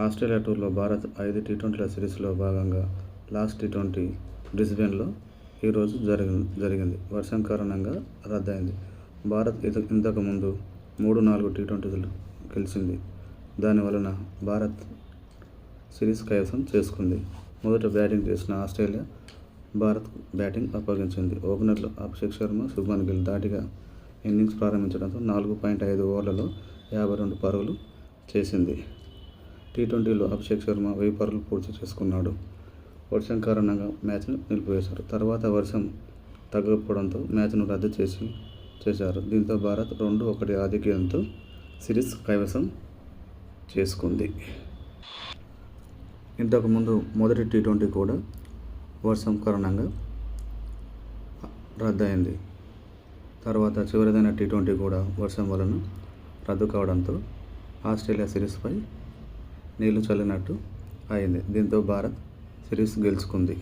Australia టూర్లో భారత్ 5 టీ20ల సిరీస్లో భాగంగా లాస్ట్ టీ20 బ్రిస్బేన్లో ఈరోజు జరిగింది. వర్షం కారణంగా రద్దయింది. భారత్ ఇంతకుముందు 3-4 టీ20లు గెలిచింది. దానివలన భారత్ సిరీస్ కైవసం చేసుకుంది. మొదట బ్యాటింగ్ చేసిన ఆస్ట్రేలియా భారత్ బ్యాటింగ్ అప్పగించింది. ఓపెనర్లు అభిషేక్ శర్మ, శుభ్మన్ గిల్ ధాటిగా ఇన్నింగ్స్ ప్రారంభించడంతో 4.5 ఓవర్లలో 52 పరుగులు చేసింది. టీ20లో అభిషేక్ శర్మ 1000 పరుగులు పూర్తి చేసుకున్నాడు. వర్షం కారణంగా మ్యాచ్ను నిలిపివేశారు. తర్వాత వర్షం తగ్గకపోవడంతో మ్యాచ్ను రద్దు చేశారు. దీంతో భారత్ 2-1 ఆధిక్యంతో సిరీస్ కైవసం చేసుకుంది. ఇంతకుముందు మొదటి టీ20 కూడా వర్షం కారణంగా రద్దయింది. తర్వాత చివరిదైన టీ20 కూడా వర్షం వలన రద్దు కావడంతో ఆస్ట్రేలియా సిరీస్పై నీళ్లు చల్లినట్టు అయింది. దీంతో భారత్ సిరీస్ గెలుచుకుంది.